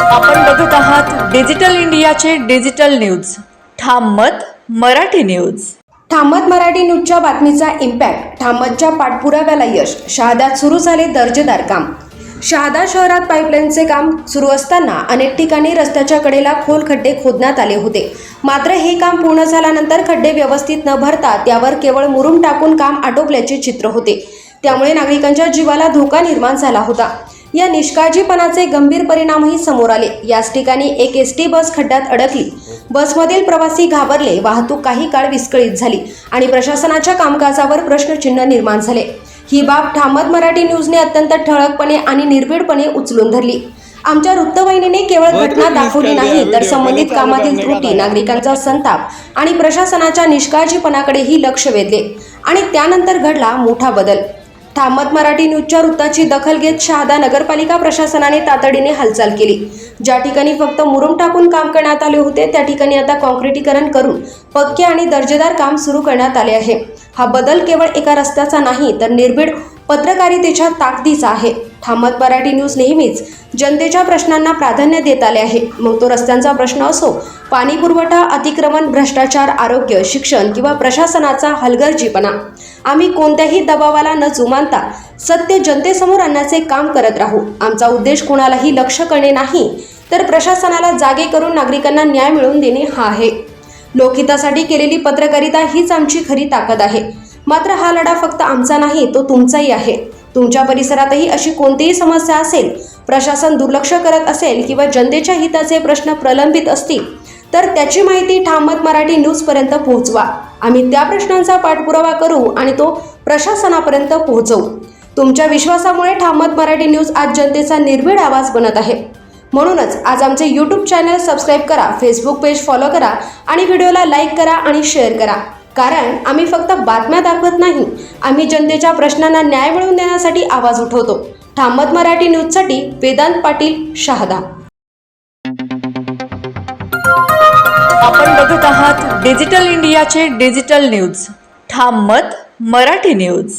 आपण बघत आहात डिजिटल इंडियाचे डिजिटल न्यूज. ठाम मत मराठी न्यूज. ठामत मराठी न्यूजच्या बातमीचा इम्पॅक्ट. ठामतच्या पाठपुराव्याला यश. शहाद्यात सुरू झाले दर्जेदार काम. शहादा शहरात पाईपलाईनचे काम सुरू असताना अनेक ठिकाणी रस्त्याच्या कडेला खोल खड्डे खोदण्यात आले होते. मात्र हे काम पूर्ण झाल्यानंतर खड्डे व्यवस्थित न भरता त्यावर केवळ मुरुम टाकून काम आटोपल्याचे चित्र होते. त्यामुळे नागरिकांच्या जीवाला धोका निर्माण झाला होता. या निष्काळजीपणाचे गंभीर परिणामही समोर आले. याच ठिकाणी एक एसटी बस खड्ड्यात अडकली. बसमधील प्रवासी घाबरले. वाहतूक काही काळ विस्कळीत झाली आणि प्रशासनाच्या कामकाजावर प्रश्नचिन्ह निर्माण झाले. ही बाब ठामत मराठी न्यूजने अत्यंत ठळकपणे आणि निर्भीडपणे उचलून धरली. आमच्या वृत्तवाहिनीने केवळ घटना दाखवली नाही, तर संबंधित कामातील त्रुटी, नागरिकांचा संताप आणि प्रशासनाच्या निष्काळजीपणाकडेही लक्ष वेधले. आणि त्यानंतर घडला मोठा बदल. ठामत मराठी न्यूजच्या वृत्ताची दखल घेत शहादा नगरपालिका प्रशासनाने तातडीने हालचाल केली. ज्या ठिकाणी फक्त मुरुम टाकून काम करण्यात आले होते, त्या ठिकाणी आता कॉन्क्रिटीकरण करून पक्के आणि दर्जेदार काम सुरू करण्यात आले आहे. हा बदल केवळ एका रस्त्याचा नाही, तर निर्भीड पत्रकारितेच्या ताकदीचा आहे. ठामत मराठी न्यूज नेहमीच जनतेच्या प्रश्नांना प्राधान्य देत आले आहे. मग तो रस्त्यांचा प्रश्न असो, पाणी पुरवठा, अतिक्रमण, भ्रष्टाचार, आरोग्य, शिक्षण किंवा प्रशासनाचा हलगर्जीपणा. आम्ही कोणत्याही दबावाला न जुमानता सत्य जनतेसमोर आणण्याचे काम करत राहू. आमचा उद्देश कोणालाही लक्ष्य करणे नाही, तर प्रशासनाला जागे करून नागरिकांना न्याय मिळवून देणे हा आहे. लोकहितासाठी केलेली पत्रकारिता हीच आमची खरी ताकद आहे. मात्र हा लढा फक्त आमचा नाही, तो तुमचाही आहे. तुमच्या परिसरातही अशी कोणतीही समस्या असेल, प्रशासन दुर्लक्ष करत असेल किंवा जनतेच्या हिताचे प्रश्न प्रलंबित असतील, तर त्याची माहिती ठामत मराठी न्यूजपर्यंत पोहोचवा. आम्ही त्या प्रश्नांचा पाठपुरावा करू आणि तो प्रशासनापर्यंत पोहोचवू. तुमच्या विश्वासामुळे ठामत मराठी न्यूज आज जनतेचा निर्भीड आवाज बनत आहे. म्हणूनच आज आमचे यूट्यूब चॅनल सबस्क्राईब करा, फेसबुक पेज फॉलो करा आणि व्हिडिओला लाईक करा आणि शेअर करा. कारण आम्ही फक्त बातम्या दाखवत नाही, आम्ही जनतेच्या प्रश्नांना न्याय मिळवून देण्यासाठी आवाज उठवतो. ठामत मराठी न्यूजसाठी वेदांत पाटील, शहादा. आपण बघत आहात डिजिटल इंडियाचे डिजिटल न्यूज. ठाम मत मराठी न्यूज.